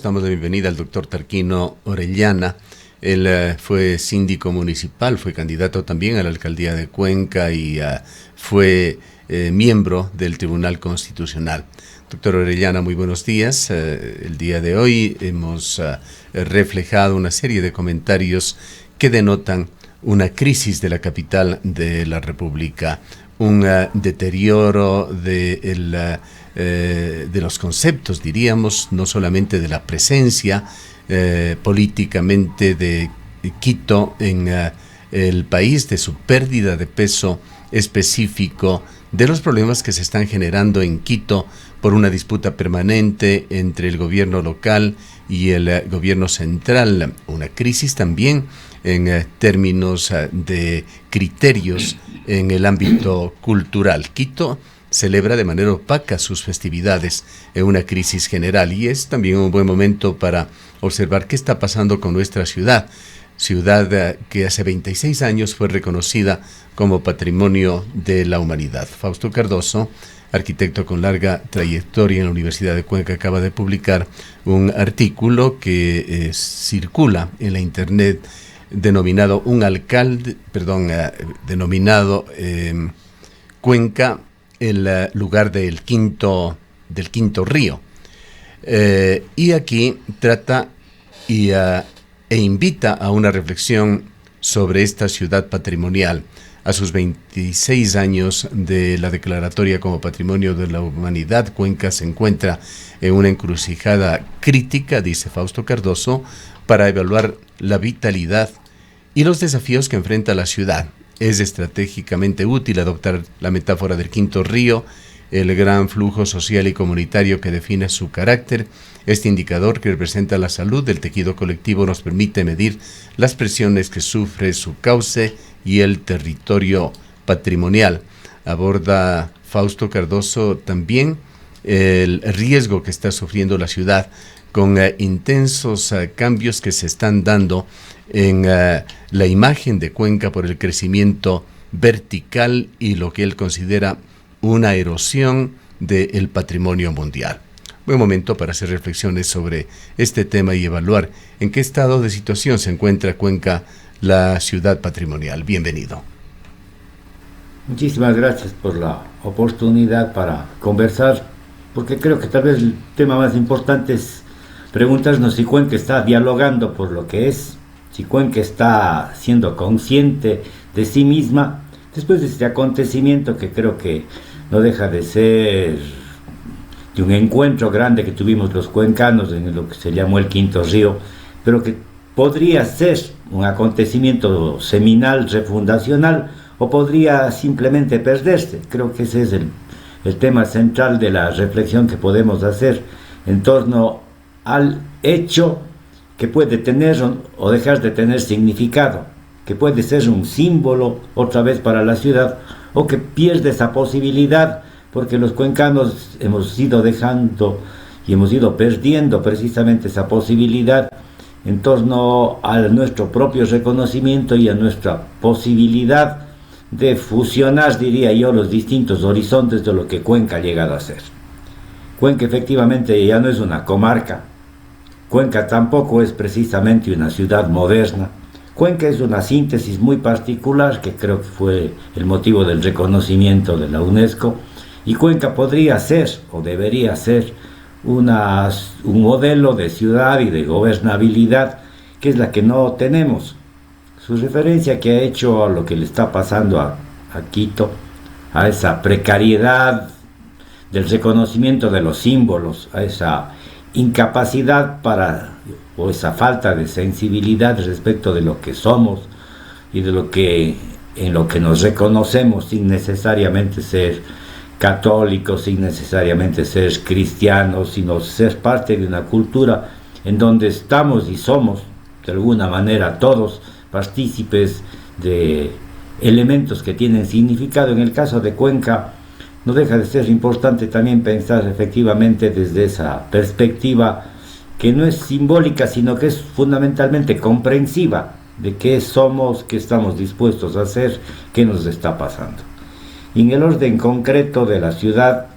Damos la bienvenida al doctor Tarquino Orellana. Él fue síndico municipal, fue candidato también a la alcaldía de Cuenca y fue miembro del Tribunal Constitucional. Doctor Orellana, muy buenos días. El día de hoy hemos reflejado una serie de comentarios que denotan una crisis de la capital de la República, un deterioro de los conceptos, diríamos, no solamente de la presencia políticamente de Quito en el país, de su pérdida de peso específico, de los problemas que se están generando en Quito por una disputa permanente entre el gobierno local y el gobierno central, una crisis también en términos de criterios en el ámbito cultural. Quito celebra de manera opaca sus festividades en una crisis general y es también un buen momento para observar qué está pasando con nuestra ciudad que hace 26 años fue reconocida como Patrimonio de la Humanidad. Fausto Cardoso, arquitecto con larga trayectoria en la Universidad de Cuenca, acaba de publicar un artículo que circula en la internet denominado Cuenca, el lugar del quinto río. Y aquí trata e invita a una reflexión sobre esta ciudad patrimonial. A sus 26 años de la declaratoria como Patrimonio de la Humanidad, Cuenca se encuentra en una encrucijada crítica, dice Fausto Cardoso, para evaluar la vitalidad y los desafíos que enfrenta la ciudad. Es estratégicamente útil adoptar la metáfora del quinto río, el gran flujo social y comunitario que define su carácter. Este indicador, que representa la salud del tejido colectivo, nos permite medir las presiones que sufre su cauce y el territorio patrimonial. Aborda Fausto Cardoso también el riesgo que está sufriendo la ciudad con intensos cambios que se están dando en la imagen de Cuenca por el crecimiento vertical y lo que él considera una erosión del patrimonio mundial. Buen momento para hacer reflexiones sobre este tema y evaluar en qué estado de situación se encuentra Cuenca, la ciudad patrimonial. Bienvenido. Muchísimas gracias por la oportunidad para conversar, porque creo que tal vez el tema más importante es preguntarnos si Cuenca está dialogando por lo que es, si Cuenca está siendo consciente de sí misma después de este acontecimiento que creo que no deja de ser de un encuentro grande que tuvimos los cuencanos en lo que se llamó el Quinto Río, pero que podría ser un acontecimiento seminal, refundacional, o podría simplemente perderse. Creo que ese es el tema central de la reflexión que podemos hacer en torno al hecho que puede tener o dejar de tener significado, que puede ser un símbolo otra vez para la ciudad, o que pierde esa posibilidad, porque los cuencanos hemos ido dejando y hemos ido perdiendo precisamente esa posibilidad en torno a nuestro propio reconocimiento y a nuestra posibilidad de fusionar, diría yo, los distintos horizontes de lo que Cuenca ha llegado a ser. Cuenca efectivamente ya no es una comarca, Cuenca tampoco es precisamente una ciudad moderna. Cuenca es una síntesis muy particular que creo que fue el motivo del reconocimiento de la UNESCO, y Cuenca podría ser o debería ser un modelo de ciudad y de gobernabilidad, que es la que no tenemos. Su referencia que ha hecho a lo que le está pasando a Quito, a esa precariedad del reconocimiento de los símbolos, a esa incapacidad o esa falta de sensibilidad respecto de lo que somos y de en lo que nos reconocemos, sin necesariamente ser católicos, sin necesariamente ser cristianos, sino ser parte de una cultura en donde estamos y somos de alguna manera todos partícipes de elementos que tienen significado. En el caso de Cuenca no deja de ser importante también pensar efectivamente desde esa perspectiva que no es simbólica, sino que es fundamentalmente comprensiva de qué somos, qué estamos dispuestos a hacer, qué nos está pasando. Y en el orden concreto de la ciudad,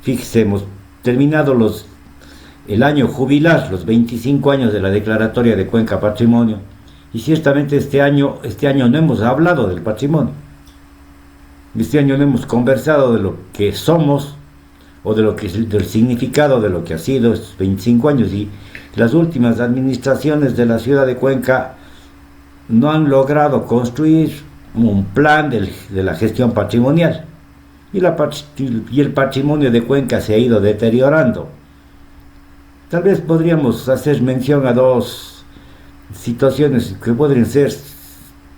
fíjese, hemos terminado el año jubilar, los 25 años de la declaratoria de Cuenca Patrimonio, y ciertamente este año no hemos hablado del patrimonio. Este año no hemos conversado de lo que somos o del significado de lo que ha sido estos 25 años, y las últimas administraciones de la ciudad de Cuenca no han logrado construir un plan de la gestión patrimonial, y el patrimonio de Cuenca se ha ido deteriorando. Tal vez podríamos hacer mención a dos situaciones que podrían ser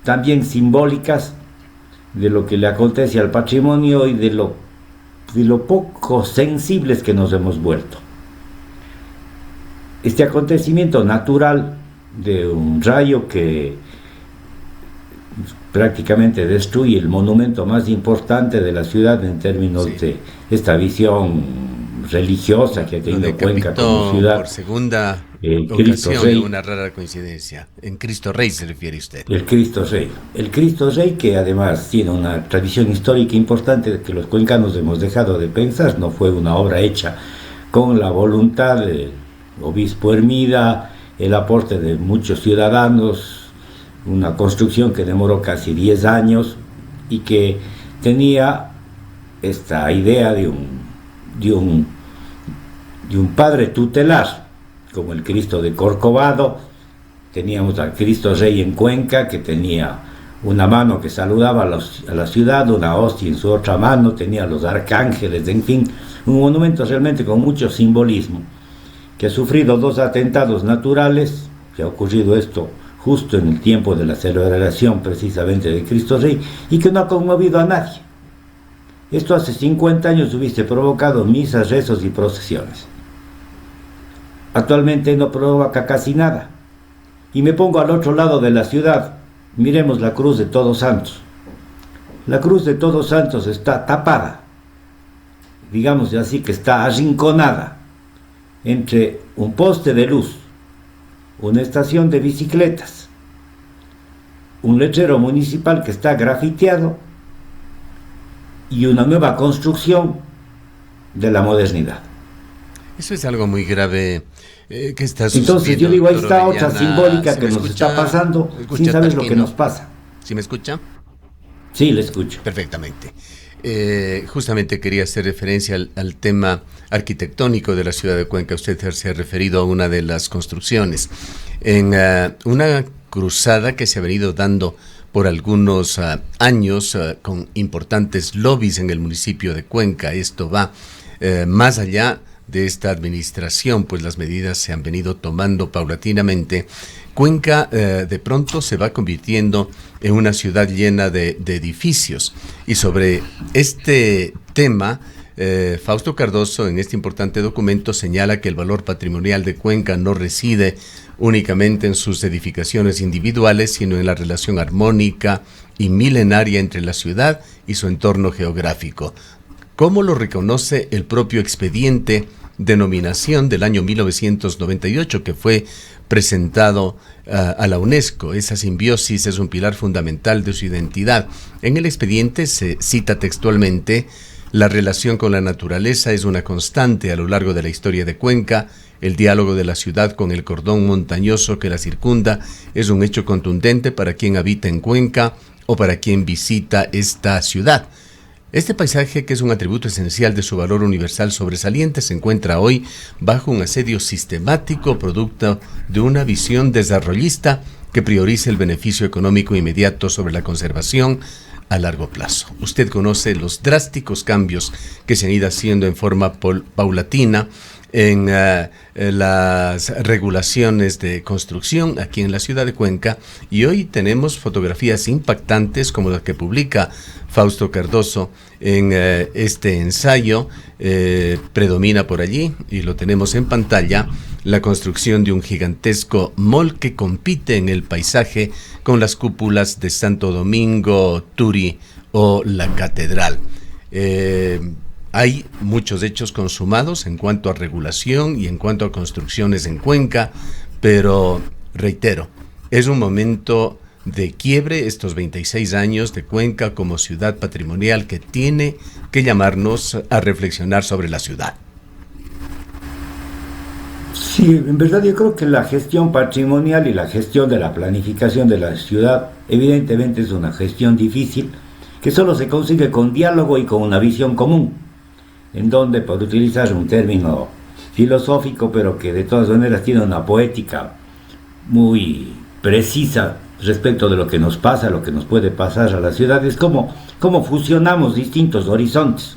también simbólicas de lo que le acontece al patrimonio y de lo poco sensibles que nos hemos vuelto. Este acontecimiento natural de un rayo que prácticamente destruye el monumento más importante de la ciudad en términos de esta visión religiosa que ha tenido Cuenca como ciudad. Por segunda Cristo ocasión, Rey. una rara coincidencia. En Cristo Rey se refiere usted. El Cristo Rey. El Cristo Rey, que además tiene una tradición histórica importante que los cuencanos hemos dejado de pensar, no fue una obra hecha con la voluntad del obispo Hermida, el aporte de muchos ciudadanos, una construcción que demoró casi 10 años y que tenía esta idea de un padre tutelar, como el Cristo de Corcovado. Teníamos al Cristo Rey en Cuenca, que tenía una mano que saludaba a la ciudad, una hostia en su otra mano, tenía los arcángeles, en fin, un monumento realmente con mucho simbolismo, que ha sufrido 2 atentados naturales, que ha ocurrido esto justo en el tiempo de la celebración precisamente de Cristo Rey, y que no ha conmovido a nadie. Esto hace 50 años hubiese provocado misas, rezos y procesiones. Actualmente no provoca casi nada. Y me pongo al otro lado de la ciudad. Miremos la Cruz de Todos Santos. La Cruz de Todos Santos está tapada, digamos así, que está arrinconada entre un poste de luz, una estación de bicicletas, un letrero municipal que está grafiteado y una nueva construcción de la modernidad. Eso es algo muy grave que está sucediendo. Entonces yo digo, ahí está otra simbólica que nos está pasando sin saber lo que nos pasa. ¿Sí me escucha? Sí, le escucho. Perfectamente. Justamente quería hacer referencia al tema arquitectónico de la ciudad de Cuenca. Usted se ha referido a una de las construcciones. En una cruzada que se ha venido dando por algunos años con importantes lobbies en el municipio de Cuenca. Esto va más allá de esta administración, pues las medidas se han venido tomando paulatinamente. Cuenca de pronto se va convirtiendo en una ciudad llena de edificios. Y sobre este tema, Fausto Cardoso en este importante documento señala que el valor patrimonial de Cuenca no reside únicamente en sus edificaciones individuales, sino en la relación armónica y milenaria entre la ciudad y su entorno geográfico. ¿Cómo lo reconoce el propio expediente de nominación del año 1998 que fue presentado a la UNESCO? Esa simbiosis es un pilar fundamental de su identidad. En el expediente se cita textualmente: la relación con la naturaleza es una constante a lo largo de la historia de Cuenca. El diálogo de la ciudad con el cordón montañoso que la circunda es un hecho contundente para quien habita en Cuenca o para quien visita esta ciudad. Este paisaje, que es un atributo esencial de su valor universal sobresaliente, se encuentra hoy bajo un asedio sistemático producto de una visión desarrollista que prioriza el beneficio económico inmediato sobre la conservación a largo plazo. Usted conoce los drásticos cambios que se han ido haciendo en forma paulatina en las regulaciones de construcción aquí en la ciudad de Cuenca, y hoy tenemos fotografías impactantes como las que publica Fausto Cardoso en este ensayo. Predomina por allí, y lo tenemos en pantalla, la construcción de un gigantesco mall que compite en el paisaje con las cúpulas de Santo Domingo, Turi o la Catedral. Hay muchos hechos consumados en cuanto a regulación y en cuanto a construcciones en Cuenca, pero reitero, es un momento de quiebre estos 26 años de Cuenca como ciudad patrimonial que tiene que llamarnos a reflexionar sobre la ciudad. Sí, en verdad yo creo que la gestión patrimonial y la gestión de la planificación de la ciudad evidentemente es una gestión difícil que solo se consigue con diálogo y con una visión común, en donde, por utilizar un término filosófico, pero que de todas maneras tiene una poética muy precisa respecto de lo que nos pasa, lo que nos puede pasar a las ciudades, cómo fusionamos distintos horizontes,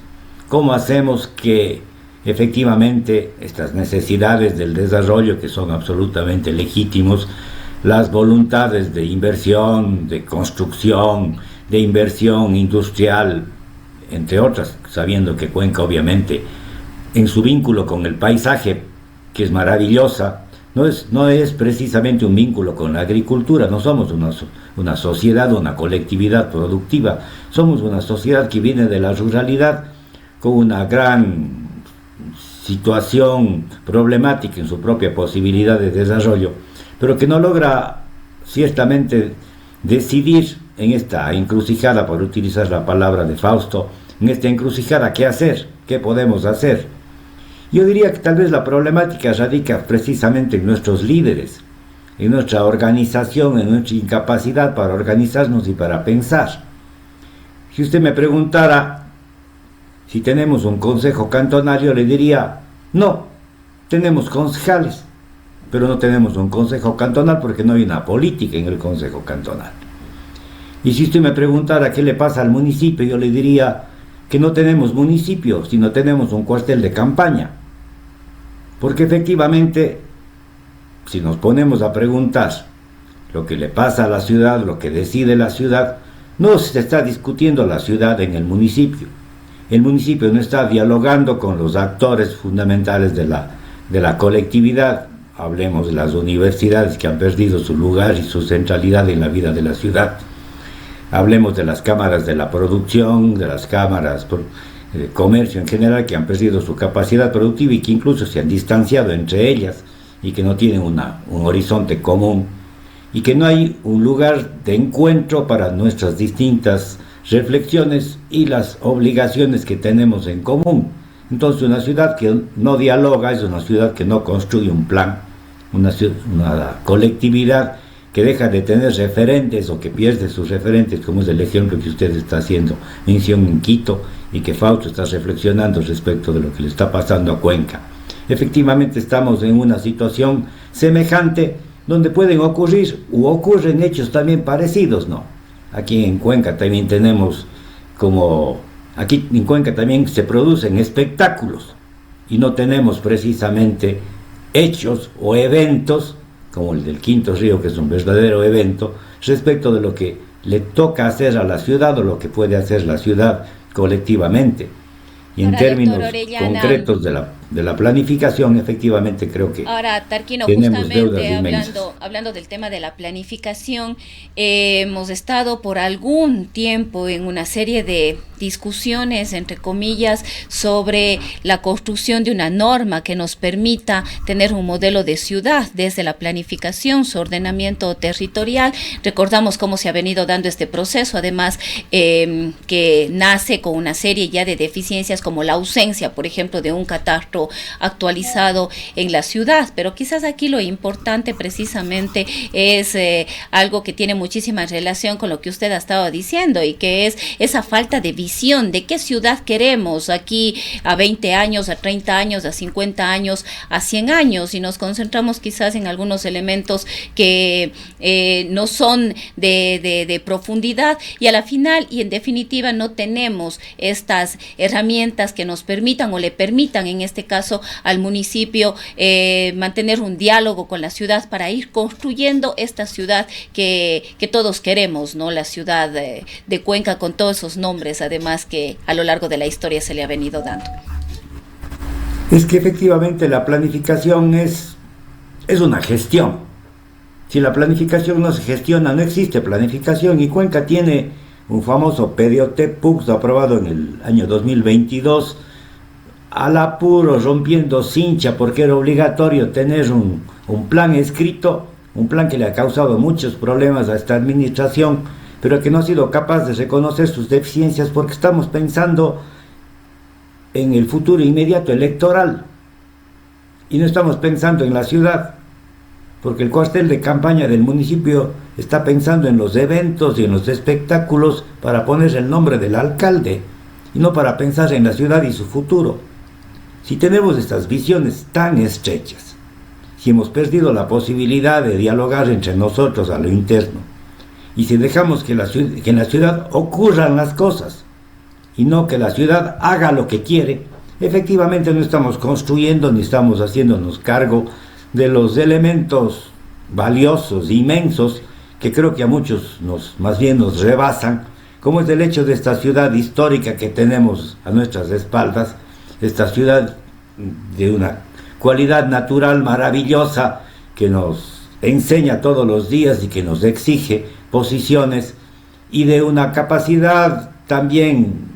cómo hacemos que efectivamente estas necesidades del desarrollo, que son absolutamente legítimos, las voluntades de inversión, de construcción, de inversión industrial, entre otras, sabiendo que Cuenca obviamente en su vínculo con el paisaje, que es maravillosa, no es precisamente un vínculo con la agricultura. No somos una sociedad, una colectividad productiva, somos una sociedad que viene de la ruralidad con una gran situación problemática en su propia posibilidad de desarrollo, pero que no logra ciertamente decidir en esta encrucijada, por utilizar la palabra de Fausto, en esta encrucijada, ¿qué hacer? ¿Qué podemos hacer? Yo diría que tal vez la problemática radica precisamente en nuestros líderes, en nuestra organización, en nuestra incapacidad para organizarnos y para pensar. Si usted me preguntara si tenemos un consejo cantonal, yo le diría, no, tenemos concejales, pero no tenemos un consejo cantonal porque no hay una política en el consejo cantonal. Y si usted me preguntara qué le pasa al municipio, yo le diría que no tenemos municipio, sino tenemos un cuartel de campaña. Porque efectivamente, si nos ponemos a preguntar lo que le pasa a la ciudad, lo que decide la ciudad, no se está discutiendo la ciudad en el municipio. El municipio no está dialogando con los actores fundamentales de la colectividad. Hablemos de las universidades, que han perdido su lugar y su centralidad en la vida de la ciudad. Hablemos de las cámaras de la producción, de las cámaras de comercio en general, que han perdido su capacidad productiva y que incluso se han distanciado entre ellas y que no tienen un horizonte común y que no hay un lugar de encuentro para nuestras distintas reflexiones y las obligaciones que tenemos en común. Entonces, una ciudad que no dialoga es una ciudad que no construye un plan, una colectividad que deja de tener referentes o que pierde sus referentes, como es el ejemplo que usted está haciendo mención en Quito y que Fausto está reflexionando respecto de lo que le está pasando a Cuenca. Efectivamente estamos en una situación semejante donde pueden ocurrir u ocurren hechos también parecidos, ¿no? Aquí en Cuenca también tenemos aquí en Cuenca también se producen espectáculos y no tenemos precisamente hechos o eventos como el del Quinto Río, que es un verdadero evento, respecto de lo que le toca hacer a la ciudad o lo que puede hacer la ciudad colectivamente. Y en términos concretos de la planificación, efectivamente creo que ahora, Tarquino, tenemos deudas justamente inmensas. hablando del tema de la planificación, hemos estado por algún tiempo en una serie de discusiones, entre comillas, sobre la construcción de una norma que nos permita tener un modelo de ciudad desde la planificación, su ordenamiento territorial. Recordamos cómo se ha venido dando este proceso, además que nace con una serie ya de deficiencias como la ausencia, por ejemplo, de un catastro actualizado en la ciudad, pero quizás aquí lo importante precisamente es algo que tiene muchísima relación con lo que usted ha estado diciendo y que es esa falta de visión de qué ciudad queremos aquí a 20 años, a 30 años, a 50 años, a 100 años, y nos concentramos quizás en algunos elementos que no son de profundidad y a la final y en definitiva no tenemos estas herramientas que nos permitan o le permitan en este caso al municipio mantener un diálogo con la ciudad para ir construyendo esta ciudad que todos queremos, ¿no? La ciudad de Cuenca con todos esos nombres además que a lo largo de la historia se le ha venido dando. Es que efectivamente la planificación es una gestión. Si la planificación no se gestiona, no existe planificación, y Cuenca tiene un famoso PDOT-PUX aprobado en el año 2022, al apuro, rompiendo cincha, porque era obligatorio tener un plan escrito, un plan que le ha causado muchos problemas a esta administración, pero que no ha sido capaz de reconocer sus deficiencias porque estamos pensando en el futuro inmediato electoral. y no estamos pensando en la ciudad, porque el cuartel de campaña del municipio está pensando en los eventos y en los espectáculos para poner el nombre del alcalde, y no para pensar en la ciudad y su futuro. Si tenemos estas visiones tan estrechas, si hemos perdido la posibilidad de dialogar entre nosotros a lo interno, y si dejamos que en la ciudad ocurran las cosas, y no que la ciudad haga lo que quiere, efectivamente no estamos construyendo ni estamos haciéndonos cargo de los elementos valiosos, inmensos, que creo que a muchos más bien nos rebasan, como es el hecho de esta ciudad histórica que tenemos a nuestras espaldas, esta ciudad de una cualidad natural maravillosa que nos enseña todos los días y que nos exige posiciones, y de una capacidad también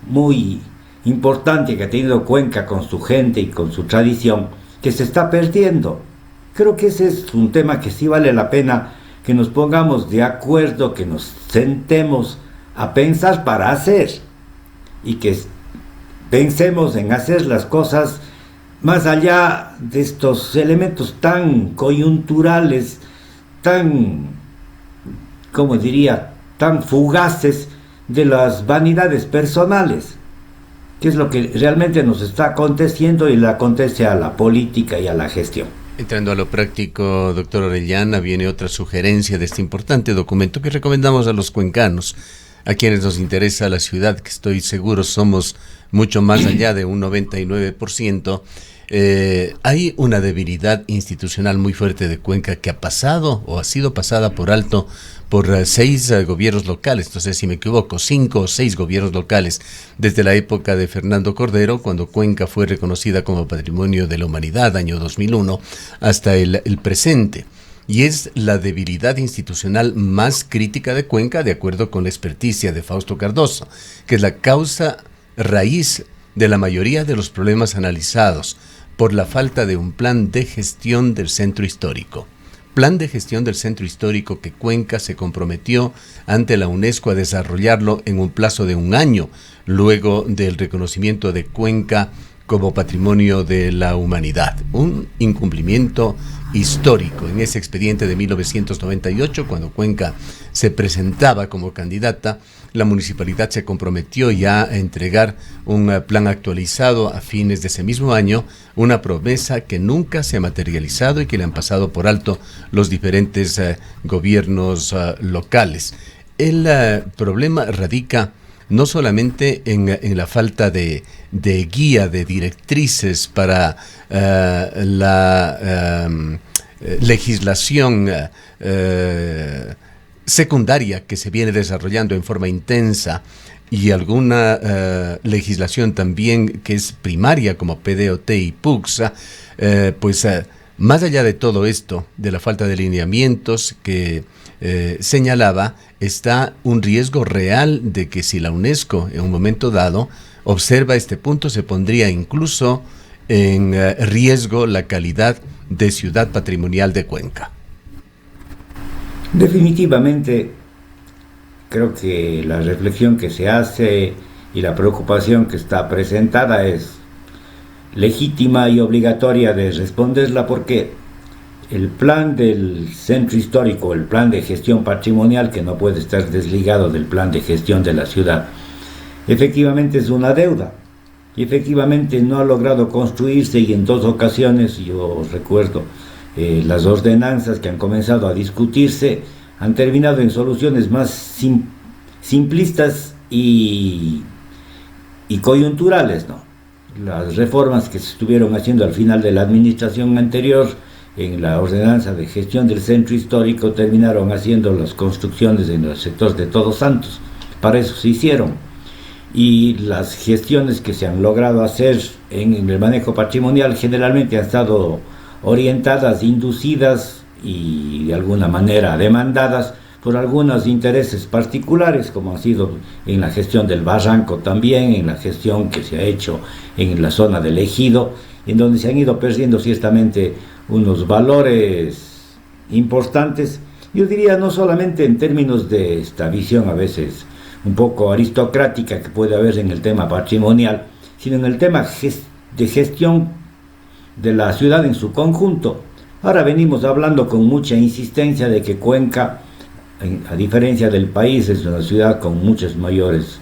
muy importante que ha tenido Cuenca con su gente y con su tradición, que se está perdiendo. Creo que ese es un tema que sí vale la pena que nos pongamos de acuerdo, que nos sentemos a pensar para hacer, y que pensemos en hacer las cosas más allá de estos elementos tan coyunturales, tan, como diría, tan fugaces de las vanidades personales, que es lo que realmente nos está aconteciendo y le acontece a la política y a la gestión. Entrando a lo práctico, doctor Orellana, viene otra sugerencia de este importante documento que recomendamos a los cuencanos, a quienes nos interesa la ciudad, que estoy seguro somos mucho más allá de un 99%. Hay una debilidad institucional muy fuerte de Cuenca que ha pasado o ha sido pasada por alto por 6 gobiernos locales, no sé si me equivoco, 5 o 6 gobiernos locales, desde la época de Fernando Cordero, cuando Cuenca fue reconocida como Patrimonio de la Humanidad, año 2001, hasta el presente. Y es la debilidad institucional más crítica de Cuenca, de acuerdo con la experticia de Fausto Cardoso, que es la causa raíz de la mayoría de los problemas analizados, por la falta de un plan de gestión del centro histórico. Plan de gestión del centro histórico que Cuenca se comprometió ante la UNESCO a desarrollarlo en un plazo de 1 año, luego del reconocimiento de Cuenca como Patrimonio de la Humanidad. Un incumplimiento histórico. En ese expediente de 1998, cuando Cuenca se presentaba como candidata, la municipalidad se comprometió ya a entregar un plan actualizado a fines de ese mismo año, una promesa que nunca se ha materializado y que le han pasado por alto los diferentes gobiernos locales. El problema radica no solamente en la falta de guía, de directrices para la legislación secundaria que se viene desarrollando en forma intensa, y alguna legislación también que es primaria como PDOT y PUCSA, más allá de todo esto, de la falta de lineamientos que señalaba, está un riesgo real de que si la UNESCO en un momento dado observa este punto, se pondría incluso en riesgo la calidad de ciudad patrimonial de Cuenca. Definitivamente, creo que la reflexión que se hace y la preocupación que está presentada es legítima y obligatoria de responderla, porque el plan del centro histórico, el plan de gestión patrimonial, que no puede estar desligado del plan de gestión de la ciudad, efectivamente es una deuda, y efectivamente no ha logrado construirse, y en 2 ocasiones, yo recuerdo, las ordenanzas que han comenzado a discutirse han terminado en soluciones más simplistas y coyunturales, ¿no? Las reformas que se estuvieron haciendo al final de la administración anterior en la ordenanza de gestión del centro histórico terminaron haciendo las construcciones en el sector de Todos Santos. Para eso se hicieron. Y las gestiones que se han logrado hacer en el manejo patrimonial generalmente han estado orientadas, inducidas y de alguna manera demandadas por algunos intereses particulares, como ha sido en la gestión del Barranco también, en la gestión que se ha hecho en la zona del Ejido, en donde se han ido perdiendo ciertamente unos valores importantes, yo diría no solamente en términos de esta visión a veces un poco aristocrática que puede haber en el tema patrimonial, sino en el tema de gestión de la ciudad en su conjunto. Ahora venimos hablando con mucha insistencia de que Cuenca, a diferencia del país, es una ciudad con muchas mayores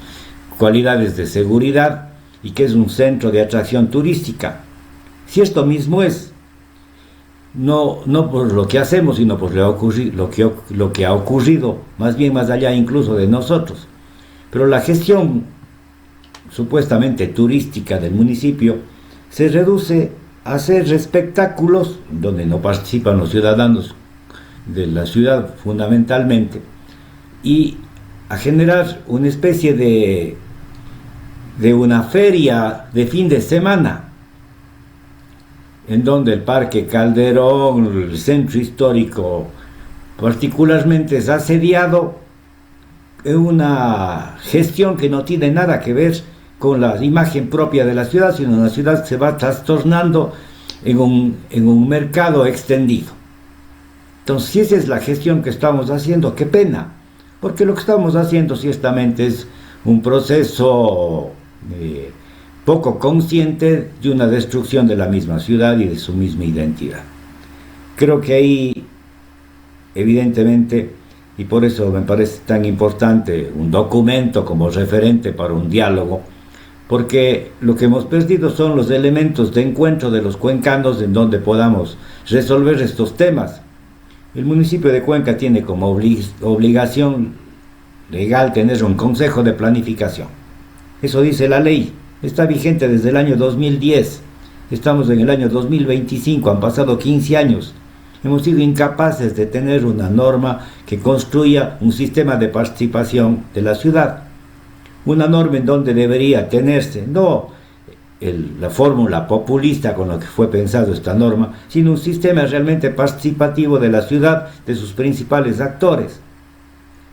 cualidades de seguridad y que es un centro de atracción turística. Si esto mismo es, no por lo que hacemos, sino por lo que ha ocurrido, más bien más allá incluso de nosotros. Pero la gestión supuestamente turística del municipio se reduce a hacer espectáculos donde no participan los ciudadanos de la ciudad fundamentalmente, y a generar una especie de una feria de fin de semana, en donde el Parque Calderón, el centro histórico particularmente, es asediado en una gestión que no tiene nada que ver con la imagen propia de la ciudad, sino una ciudad que se va trastornando en un mercado extendido. Entonces, si esa es la gestión que estamos haciendo, qué pena, porque lo que estamos haciendo ciertamente es un proceso poco consciente de una destrucción de la misma ciudad y de su misma identidad. Creo que ahí, evidentemente, y por eso me parece tan importante un documento como referente para un diálogo, porque lo que hemos perdido son los elementos de encuentro de los cuencanos en donde podamos resolver estos temas. El municipio de Cuenca tiene como obligación legal tener un consejo de planificación. Eso dice la ley, está vigente desde el año 2010, estamos en el año 2025, han pasado 15 años. Hemos sido incapaces de tener una norma que construya un sistema de participación de la ciudad. Una norma en donde debería tenerse, no la fórmula populista con la que fue pensado esta norma, sino un sistema realmente participativo de la ciudad, de sus principales actores.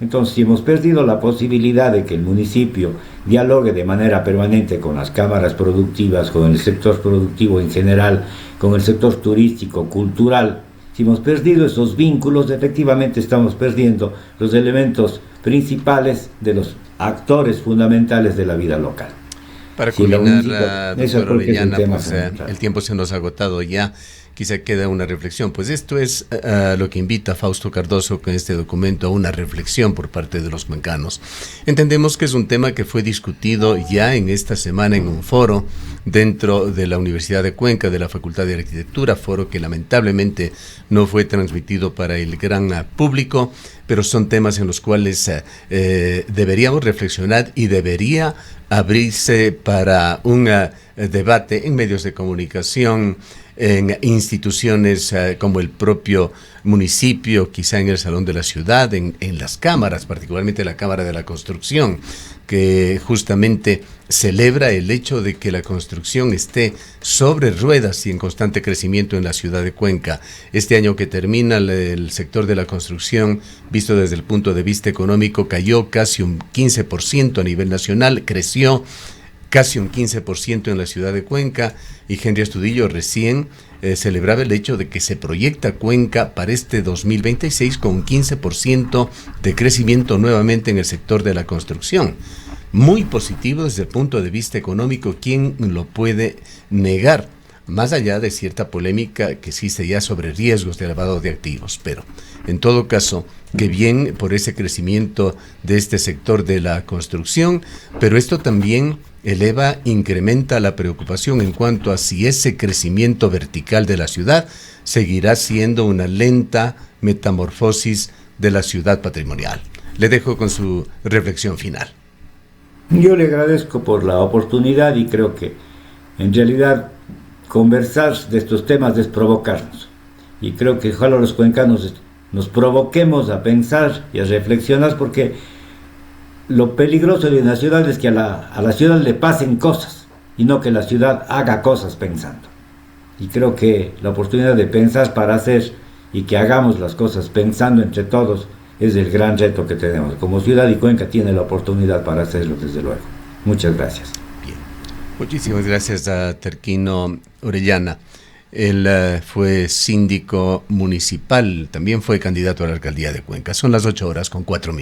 Entonces, si hemos perdido la posibilidad de que el municipio dialogue de manera permanente con las cámaras productivas, con el sector productivo en general, con el sector turístico, cultural, si hemos perdido esos vínculos, efectivamente estamos perdiendo los elementos principales de los actores fundamentales de la vida local. Para culminar, doctor Orellana, pues, el tiempo se nos ha agotado ya. Quizá queda una reflexión. Pues esto es lo que invita Fausto Cardoso con este documento, a una reflexión por parte de los cuencanos. Entendemos que es un tema que fue discutido ya en esta semana en un foro dentro de la Universidad de Cuenca, de la Facultad de Arquitectura, foro que lamentablemente no fue transmitido para el gran público, pero son temas en los cuales deberíamos reflexionar y debería abrirse para un debate en medios de comunicación, en instituciones como el propio municipio, quizá en el Salón de la Ciudad, en las cámaras, particularmente la Cámara de la Construcción, que justamente celebra el hecho de que la construcción esté sobre ruedas y en constante crecimiento en la ciudad de Cuenca. Este año que termina, el sector de la construcción, visto desde el punto de vista económico, cayó casi un 15% a nivel nacional, creció casi un 15% en la ciudad de Cuenca, y Henry Astudillo recién celebraba el hecho de que se proyecta Cuenca para este 2026 con un 15% de crecimiento nuevamente en el sector de la construcción. Muy positivo desde el punto de vista económico, ¿quién lo puede negar? Más allá de cierta polémica que existe ya sobre riesgos de lavado de activos, pero en todo caso, que bien por ese crecimiento de este sector de la construcción, pero esto también incrementa la preocupación en cuanto a si ese crecimiento vertical de la ciudad seguirá siendo una lenta metamorfosis de la ciudad patrimonial. Le dejo con su reflexión final. Yo le agradezco por la oportunidad y creo que en realidad conversar de estos temas es provocarnos. Y creo que ojalá los cuencanos nos provoquemos a pensar y a reflexionar, porque lo peligroso de una ciudad es que a la ciudad le pasen cosas y no que la ciudad haga cosas pensando. Y creo que la oportunidad de pensar para hacer y que hagamos las cosas pensando entre todos es el gran reto que tenemos. Como ciudad, y Cuenca tiene la oportunidad para hacerlo, desde luego. Muchas gracias. Bien. Muchísimas gracias a Terquino Orellana. Él fue síndico municipal, también fue candidato a la alcaldía de Cuenca. Son las 8:04.